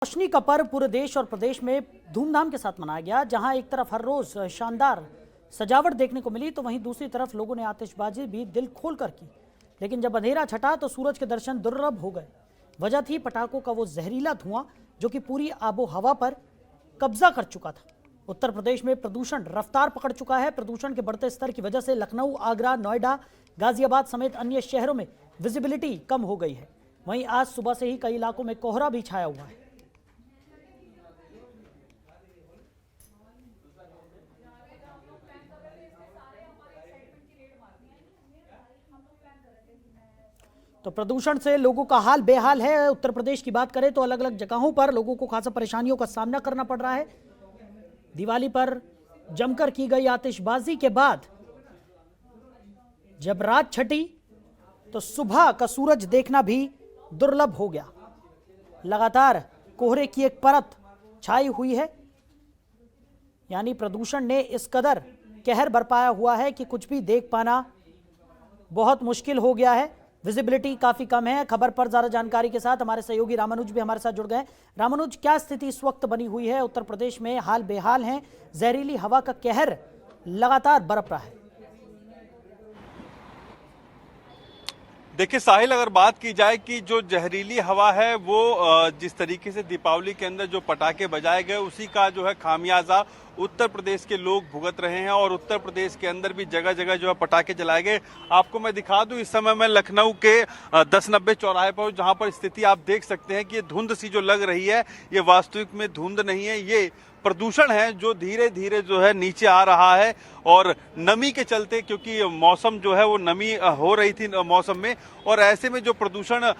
रोशनी का पर्व पूरे देश और प्रदेश में धूमधाम के साथ मनाया गया। जहां एक तरफ हर रोज शानदार सजावट देखने को मिली तो वहीं दूसरी तरफ लोगों ने आतिशबाजी भी दिल खोलकर की। लेकिन जब अंधेरा छटा तो सूरज के दर्शन दुर्लभ हो गए। वजह थी पटाखों का वो जहरीला धुआं जो कि पूरी आबो हवा पर कब्जा कर चुका था। उत्तर प्रदेश में प्रदूषण रफ्तार पकड़ चुका है। प्रदूषण के बढ़ते स्तर की वजह से लखनऊ, आगरा, नोएडा, गाजियाबाद समेत अन्य शहरों में विजिबिलिटी कम हो गई है। वहीं आज सुबह से ही कई इलाकों में कोहरा भी छाया हुआ है। तो प्रदूषण से लोगों का हाल बेहाल है। उत्तर प्रदेश की बात करें तो अलग अलग जगहों पर लोगों को खासा परेशानियों का सामना करना पड़ रहा है। दिवाली पर जमकर की गई आतिशबाजी के बाद जब रात छटी तो सुबह का सूरज देखना भी दुर्लभ हो गया। लगातार कोहरे की एक परत छाई हुई है, यानी प्रदूषण ने इस कदर कहर बरपाया हुआ है कि कुछ भी देख पाना बहुत मुश्किल हो गया है। विजिबिलिटी काफी कम है। खबर पर ज्यादा जानकारी के साथ हमारे सहयोगी रामानुज भी हमारे साथ जुड़ गए। रामानुज, क्या स्थिति इस वक्त बनी हुई है? उत्तर प्रदेश में हाल बेहाल है, जहरीली हवा का कहर लगातार बरप रहा है। देखिए साहिल, अगर बात की जाए कि जो जहरीली हवा है वो जिस तरीके से दीपावली के अंदर जो पटाखे बजाए गए उसी का जो है खामियाजा उत्तर प्रदेश के लोग भुगत रहे हैं। और उत्तर प्रदेश के अंदर भी जगह जगह जो है पटाखे जलाए गए। आपको मैं दिखा दूं, इस समय मैं लखनऊ के 1090 चौराहे पर हूं, जहां पर स्थिति आप देख सकते हैं कि ये धुंध सी जो लग रही है ये वास्तविक में धुंध नहीं है, ये प्रदूषण है जो धीरे धीरे जो है नीचे आ रहा है। और नमी के चलते, क्योंकि मौसम जो है वो नमी हो रही थी मौसम में, और ऐसे में जो प्रदूषण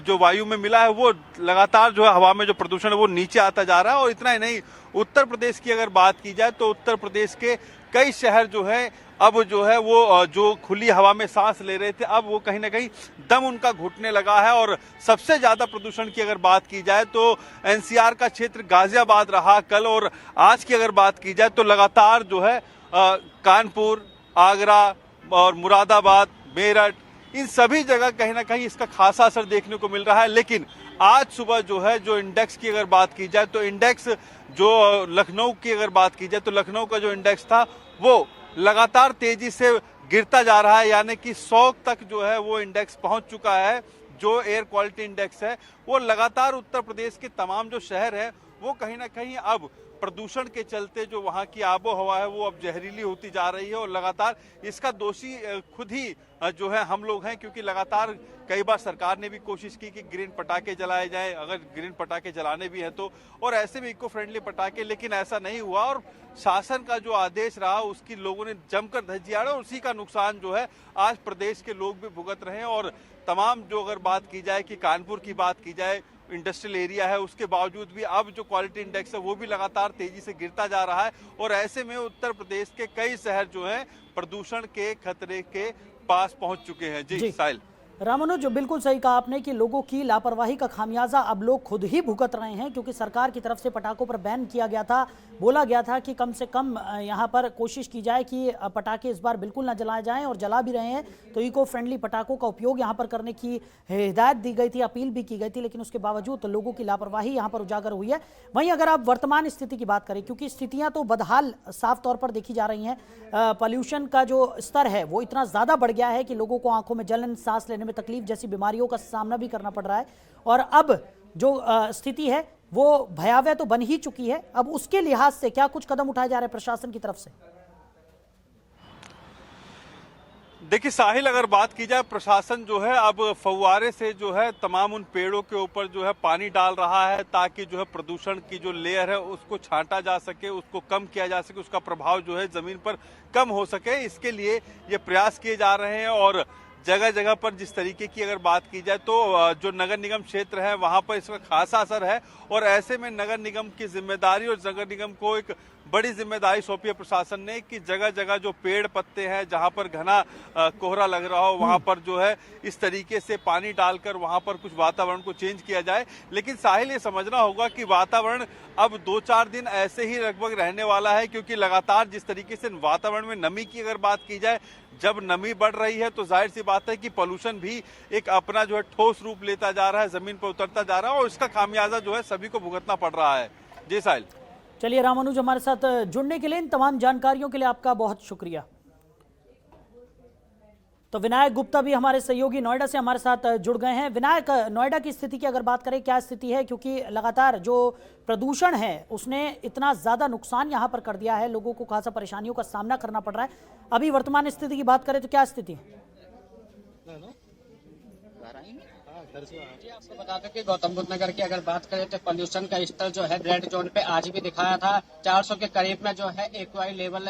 जो वायु में मिला है वो लगातार जो है हवा में जो प्रदूषण है वो नीचे आता जा रहा है। और इतना ही नहीं, उत्तर प्रदेश की अगर बात की जाए तो उत्तर प्रदेश के कई शहर जो है अब जो है वो जो खुली हवा में सांस ले रहे थे अब वो कहीं ना कहीं दम उनका घुटने लगा है। और सबसे ज्यादा प्रदूषण की अगर बात की जाए तो एनसीआर का क्षेत्र गाजियाबाद रहा कल। और आज की अगर बात की जाए तो लगातार जो है कानपुर, आगरा और मुरादाबाद, मेरठ, इन सभी जगह कहीं ना कहीं इसका खासा असर देखने को मिल रहा है। लेकिन आज सुबह जो है जो इंडेक्स की अगर बात की जाए तो इंडेक्स जो लखनऊ की अगर बात की जाए तो लखनऊ का जो इंडेक्स था वो लगातार तेजी से गिरता जा रहा है, यानी कि 100 तक जो है वो इंडेक्स पहुंच चुका है। जो एयर क्वालिटी इंडेक्स है वो लगातार उत्तर प्रदेश के तमाम जो शहर है वो कहीं ना कहीं अब प्रदूषण के चलते जो वहां की आबो हवा है वो अब जहरीली होती जा रही है। और लगातार इसका दोषी खुद ही जो है हम लोग हैं, क्योंकि लगातार कई बार सरकार ने भी कोशिश की कि ग्रीन पटाखे जलाए जाएं, अगर ग्रीन पटाखे जलाने भी हैं तो, और ऐसे में इको फ्रेंडली पटाखे, लेकिन ऐसा नहीं हुआ। और शासन का जो आदेश रहा उसकी लोगों ने जमकर धज्जियाड़ा और उसी का नुकसान जो है आज प्रदेश के लोग भी भुगत रहे हैं। और तमाम जो अगर बात की जाए कि कानपुर की बात की जाए, इंडस्ट्रियल एरिया है, उसके बावजूद भी अब जो क्वालिटी इंडेक्स है वो भी लगातार तेजी से गिरता जा रहा है। और ऐसे में उत्तर प्रदेश के कई शहर जो हैं प्रदूषण के खतरे के पास पहुंच चुके हैं। जी साहिल। रामानुज, जो बिल्कुल सही कहा आपने कि लोगों की लापरवाही का खामियाजा अब लोग खुद ही भुगत रहे हैं, क्योंकि सरकार की तरफ से पटाखों पर बैन किया गया था। बोला गया था कि कम से कम यहां पर कोशिश की जाए कि पटाखे इस बार बिल्कुल ना जलाए जाएं, और जला भी रहे हैं तो इको फ्रेंडली पटाखों का उपयोग यहां पर करने की हिदायत दी गई थी, अपील भी की गई थी। लेकिन उसके बावजूद तो लोगों की लापरवाही यहाँ पर उजागर हुई है। वहीं अगर आप वर्तमान स्थिति की बात करें, क्योंकि स्थितियाँ तो बदहाल साफ तौर पर देखी जा रही हैं, पॉल्यूशन का जो स्तर है वो इतना ज़्यादा बढ़ गया है कि लोगों को आंखों में जलन, सांस लेने में तकलीफ जैसी बीमारियों का सामना भी करना पड़ रहा है। और अब जो स्थिति है वो भयावह तो बन ही चुकी है। अब उसके लिहाज से क्या कुछ कदम उठाए जा रहे हैं प्रशासन की तरफ से? देखिए साहिल, अगर बात की जाए प्रशासन जो है अब फव्वारे से जो है तमाम उन पेड़ों के ऊपर जो है पानी डाल रहा है, ताकि जो है प्रदूषण की जो लेयर है उसको छांटा जा सके, उसको कम किया जा सके, उसका प्रभाव जो है जमीन पर कम हो सके। इसके लिए ये प्रयास किए जा रहे हैं। और जगह जगह पर जिस तरीके की अगर बात की जाए तो जो नगर निगम क्षेत्र है वहां पर इसका खासा असर है। और ऐसे में नगर निगम की जिम्मेदारी, और नगर निगम को एक बड़ी जिम्मेदारी सौंपी है प्रशासन ने कि जगह जगह जो पेड़ पत्ते हैं, जहां पर घना कोहरा लग रहा हो, वहां पर जो है इस तरीके से पानी डालकर वहां पर कुछ वातावरण को चेंज किया जाए। लेकिन साहिल, ये समझना होगा कि वातावरण अब 2-4 दिन ऐसे ही लगभग रहने वाला है, क्योंकि लगातार जिस तरीके से वातावरण में नमी की अगर बात की जाए, जब नमी बढ़ रही है तो जाहिर सी बात है कि पॉल्यूशन भी एक अपना जो है ठोस रूप लेता जा रहा है, जमीन पर उतरता जा रहा है और इसका खामियाजा जो है सभी को भुगतना पड़ रहा है। जी साहिल। चलिए रामानुज, हमारे साथ जुड़ने के लिए, इन तमाम जानकारियों के लिए आपका बहुत शुक्रिया। तो विनायक गुप्ता भी हमारे सहयोगी नोएडा से हमारे साथ जुड़ गए हैं। विनायक, नोएडा की स्थिति की अगर बात करें, क्या स्थिति है? क्योंकि लगातार जो प्रदूषण है उसने इतना ज़्यादा नुकसान यहाँ पर कर दिया है, लोगों को खासा परेशानियों का सामना करना पड़ रहा है। अभी वर्तमान स्थिति की बात करें तो क्या स्थिति है? जी, आपको बता दें कि गौतम बुद्ध नगर की अगर बात करें तो पोल्यूशन का स्तर जो है रेड जोन पे आज भी दिखाया था। 400 के करीब में जो है एक्वाई लेवल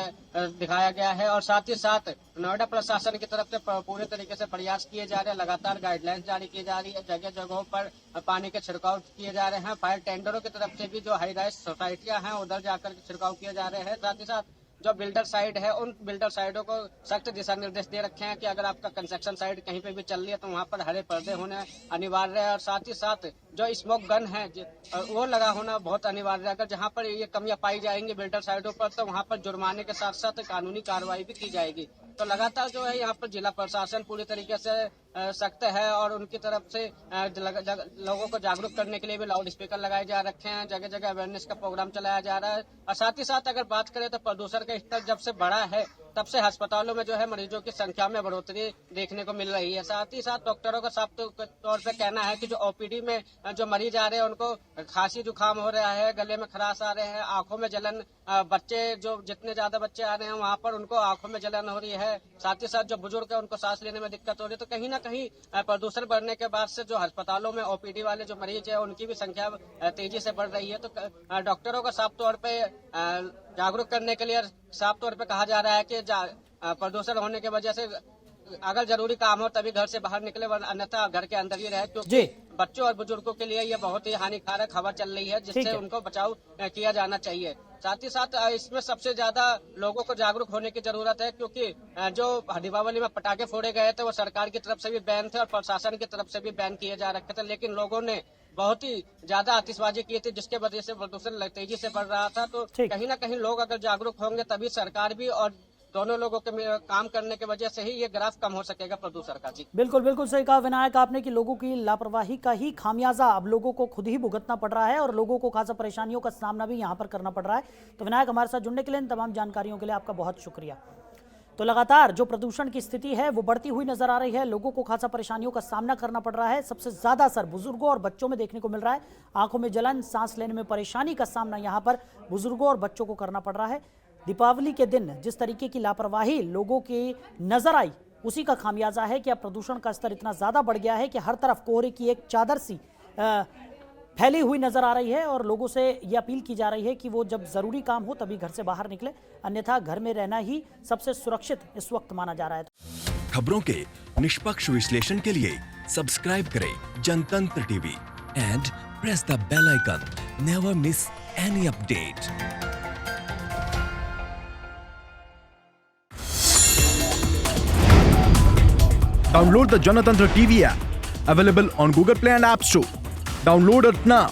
दिखाया गया है और साथ ही साथ नोएडा प्रशासन की तरफ से पूरे तरीके से प्रयास किए जा रहे हैं। लगातार गाइडलाइंस जारी की जा रही है, जगह जगहों पर पानी के छिड़काव किए जा रहे हैं। फायर टेंडरों की तरफ से भी जो हाई राइज सोसाइटियां हैं उधर जाकर छिड़काव किए जा रहे हैं। साथ ही साथ जो बिल्डर साइड है उन बिल्डर साइडों को सख्त दिशा निर्देश दे रखे हैं कि अगर आपका कंस्ट्रक्शन साइड कहीं पे भी चल रही है तो वहाँ पर हरे पर्दे होने अनिवार्य है और साथ ही साथ जो स्मोक गन है वो लगा होना बहुत अनिवार्य है। अगर जहाँ पर ये कमियां पाई जाएंगी बिल्डर साइडों पर तो वहाँ पर जुर्माने के साथ साथ कानूनी कार्रवाई भी की जाएगी। तो लगातार जो है यहाँ पर जिला प्रशासन पूरी तरीके से सख्त है और उनकी तरफ से लोगों को जागरूक करने के लिए भी लाउड स्पीकर लगाए जा रखे हैं, जगह जगह अवेयरनेस का प्रोग्राम चलाया जा रहा है। और साथ ही साथ अगर बात करें तो प्रदूषण का स्तर जब से बढ़ा है तब से अस्पतालों में जो है मरीजों की संख्या में बढ़ोतरी देखने को मिल रही है। साथ ही साथ डॉक्टरों का साफ तौर पे कहना है कि जो ओपीडी में जो मरीज आ रहे हैं उनको खांसी जुकाम हो रहा है, गले में खराश आ रहे हैं, आंखों में जलन, बच्चे जो जितने ज्यादा बच्चे आ रहे हैं वहाँ पर उनको आंखों में जलन हो रही है। साथ ही साथ जो बुजुर्ग है उनको सांस लेने में दिक्कत हो रही है। तो कहीं ना कहीं प्रदूषण बढ़ने के बाद से जो अस्पतालों में ओपीडी वाले जो मरीज है उनकी भी संख्या तेजी से बढ़ रही है। तो डॉक्टरों को साफ तौर पे जागरूक करने के लिए साफ तौर पे कहा जा रहा है कि प्रदूषण होने की वजह से अगर जरूरी काम हो तभी घर से बाहर निकले, अन्यथा घर के अंदर ही रहे, क्योंकि बच्चों और बुजुर्गों के लिए ये बहुत ही हानिकारक हवा चल रही है जिससे उनको बचाव किया जाना चाहिए। साथ ही साथ इसमें सबसे ज्यादा लोगों को जागरूक होने की जरूरत है, क्योंकि जो दीपावली में पटाखे फोड़े गए थे वो सरकार की तरफ से भी बैन थे और प्रशासन की तरफ से भी बैन किए जा रखे थे, लेकिन लोगों ने बहुत ही ज्यादा आतिशबाजी की थी जिसके वजह से प्रदूषण तेजी से बढ़ रहा था। तो कहीं ना कहीं लोग अगर जागरूक होंगे तभी सरकार भी और दोनों लोगों के काम करने की वजह से ही ये ग्राफ कम हो सकेगा प्रदूषण का। जी बिल्कुल बिल्कुल सही कहा विनायक आपने कि लोगों की लापरवाही का ही खामियाजा अब लोगों को खुद ही भुगतना पड़ रहा है और लोगों को खासा परेशानियों का सामना भी यहाँ पर करना पड़ रहा है। तो विनायक, हमारे साथ जुड़ने के लिए, इन तमाम जानकारियों के लिए आपका बहुत शुक्रिया। तो लगातार जो प्रदूषण की स्थिति है वो बढ़ती हुई नजर आ रही है, लोगों को खासा परेशानियों का सामना करना पड़ रहा है। सबसे ज्यादा असर बुजुर्गों और बच्चों में देखने को मिल रहा है। आंखों में जलन, सांस लेने में परेशानी का सामना यहाँ पर बुजुर्गों और बच्चों को करना पड़ रहा है। दीपावली के दिन जिस तरीके की लापरवाही लोगों की नजर आई उसी का खामियाजा है कि अब प्रदूषण का स्तर इतना ज्यादा बढ़ गया है कि हर तरफ कोहरे की एक चादर सी फैली हुई नजर आ रही है और लोगों से ये अपील की जा रही है कि वो जब जरूरी काम हो तभी घर से बाहर निकले, अन्यथा घर में रहना ही सबसे सुरक्षित इस वक्त माना जा रहा है। खबरों के निष्पक्ष विश्लेषण के लिए सब्सक्राइब करें Janatantra TV and press the bell icon. Never miss any update. Download the Janatantra TV app, available on Google Play and App Store. Download it now.